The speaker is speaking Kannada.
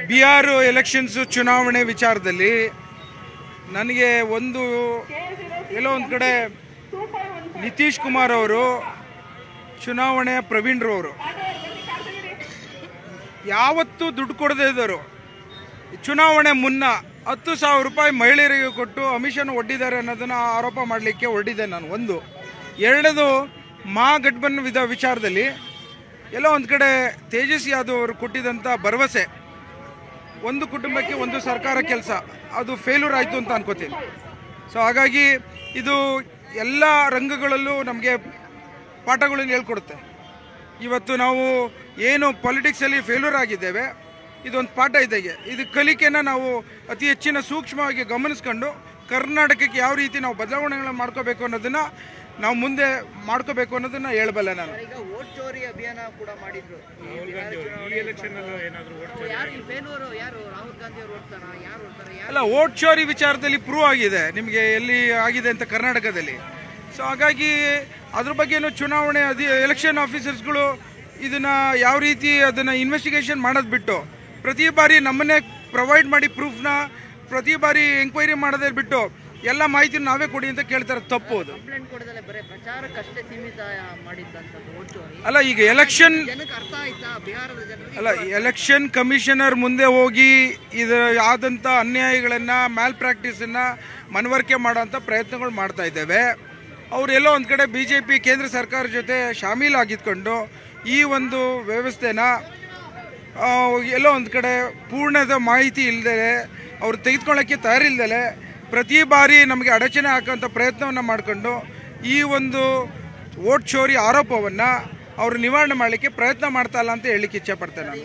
ಬಿಹಾರ್ ಎಲೆಕ್ಷನ್ಸ್ ಚುನಾವಣೆ ವಿಚಾರದಲ್ಲಿ ನನಗೆ ಎಲ್ಲೋ ಒಂದು ಕಡೆ ನಿತೀಶ್ ಕುಮಾರ್ ಅವರು ಚುನಾವಣೆಯ ಪ್ರವೀಣ್ರವರು ಯಾವತ್ತೂ ದುಡ್ಡು ಕೊಡದೇ ಇದ್ದರು. ಚುನಾವಣೆ ಮುನ್ನ 10,000 ರೂಪಾಯಿ ಮಹಿಳೆಯರಿಗೆ ಕೊಟ್ಟು ಅಮಿತ್ ಶಾನ ಒಡ್ಡಿದ್ದಾರೆ ಅನ್ನೋದನ್ನು ಆರೋಪ ಮಾಡಲಿಕ್ಕೆ ಹೊರಟಿದ್ದೆ ನಾನು. ಎರಡನೇದು ಮಹಾಗಠಬಂಧನ ವಿಚಾರದಲ್ಲಿ ಎಲ್ಲೋ ಒಂದು ಕಡೆ ತೇಜಸ್ವಿ ಯಾದವ್ ಅವರು ಕೊಟ್ಟಿದ್ದಂಥ ಭರವಸೆ, ಒಂದು ಕುಟುಂಬಕ್ಕೆ ಒಂದು ಸರ್ಕಾರ ಕೆಲಸ, ಅದು ಫೇಲ್ಯೂರ್ ಆಯಿತು ಅಂತ ಅನ್ಕೋತೀನಿ. ಸೊ ಹಾಗಾಗಿ ಇದು ಎಲ್ಲ ರಂಗಗಳಲ್ಲೂ ನಮಗೆ ಪಾಠಗಳನ್ನು ಹೇಳ್ಕೊಡುತ್ತೆ. ಇವತ್ತು ನಾವು ಏನು ಪಾಲಿಟಿಕ್ಸಲ್ಲಿ ಫೇಲ್ಯೂರ್ ಆಗಿದ್ದೇವೆ, ಇದೊಂದು ಪಾಠ ಇದ್ದಾಗೆ. ಇದು ಕಲಿಕೆನ ನಾವು ಅತಿ ಹೆಚ್ಚಿನ ಸೂಕ್ಷ್ಮವಾಗಿ ಗಮನಿಸ್ಕೊಂಡು ಕರ್ನಾಟಕಕ್ಕೆ ಯಾವ ರೀತಿ ನಾವು ಬದಲಾವಣೆಗಳನ್ನು ಮಾಡ್ಕೋಬೇಕು ಅನ್ನೋದನ್ನು ನಾವು ಮುಂದೆ ಮಾಡ್ಕೋಬೇಕು ಅನ್ನೋದನ್ನ ಹೇಳಬಲ್ಲೆ ನಾನು. ಈಗ ವೋಟ್ ಚೋರಿ ಅಭಿಯಾನ ಕೂಡ ಮಾಡಿದ್ರು. ಅಲ್ಲ, ವೋಟ್ ಚೋರಿ ವಿಚಾರದಲ್ಲಿ ಪ್ರೂವ್ ಆಗಿದೆ, ನಿಮಗೆ ಎಲ್ಲಿ ಆಗಿದೆ ಅಂತ ಕರ್ನಾಟಕದಲ್ಲಿ. ಸೊ ಹಾಗಾಗಿ ಅದ್ರ ಬಗ್ಗೆನೂ ಚುನಾವಣೆ ಎಲೆಕ್ಷನ್ ಆಫೀಸರ್ಸ್ಗಳು ಇದನ್ನ ಯಾವ ರೀತಿ ಅದನ್ನ ಇನ್ವೆಸ್ಟಿಗೇಷನ್ ಮಾಡೋದು ಬಿಟ್ಟು ಪ್ರತಿ ಬಾರಿ ನಮ್ಮನ್ನೇ ಪ್ರೊವೈಡ್ ಮಾಡಿ ಪ್ರೂಫ್ನ ಪ್ರತಿ ಬಾರಿ ಎಂಕ್ವೈರಿ ಮಾಡೋದೇ ಬಿಟ್ಟು ಎಲ್ಲ ಮಾಹಿತಿ ನಾವೇ ಕೊಡಿ ಅಂತ ಕೇಳ್ತಾರೆ. ತಪ್ಪು ಅದು. ಅಲ್ಲ, ಈಗ ಎಲೆಕ್ಷನ್ ಎಲೆಕ್ಷನ್ ಕಮಿಷನರ್ ಮುಂದೆ ಹೋಗಿ ಇದರ ಆದಂಥ ಅನ್ಯಾಯಗಳನ್ನು ಮ್ಯಾಲ್ ಪ್ರಾಕ್ಟೀಸನ್ನು ಮನವರಿಕೆ ಮಾಡೋಂಥ ಪ್ರಯತ್ನಗಳು ಮಾಡ್ತಾ ಇದ್ದೇವೆ. ಅವರೆಲ್ಲೋ ಒಂದು ಕಡೆ BJP ಕೇಂದ್ರ ಸರ್ಕಾರ ಜೊತೆ ಶಾಮೀಲಾಗಿದ್ಕೊಂಡು ಈ ಒಂದು ವ್ಯವಸ್ಥೆನ ಎಲ್ಲೋ ಒಂದು ಕಡೆ ಪೂರ್ಣದ ಮಾಹಿತಿ ಇಲ್ಲದೆ ಅವ್ರು ತೆಗೆದುಕೊಳ್ಳೋಕ್ಕೆ ತಯಾರಿಲ್ದಲೆ ಪ್ರತಿ ಬಾರಿ ನಮಗೆ ಅಡಚಣೆ ಹಾಕೋಂಥ ಪ್ರಯತ್ನವನ್ನು ಮಾಡಿಕೊಂಡು ಈ ಒಂದು ವೋಟ್ ಚೋರಿ ಆರೋಪವನ್ನು ಅವರು ನಿವಾರಣೆ ಮಾಡಲಿಕ್ಕೆ ಪ್ರಯತ್ನ ಮಾಡ್ತಾ ಇಲ್ಲ ಅಂತ ಹೇಳಲಿಕ್ಕೆ ಇಚ್ಛೆ ಪಡ್ತೇನೆ ನಾನು.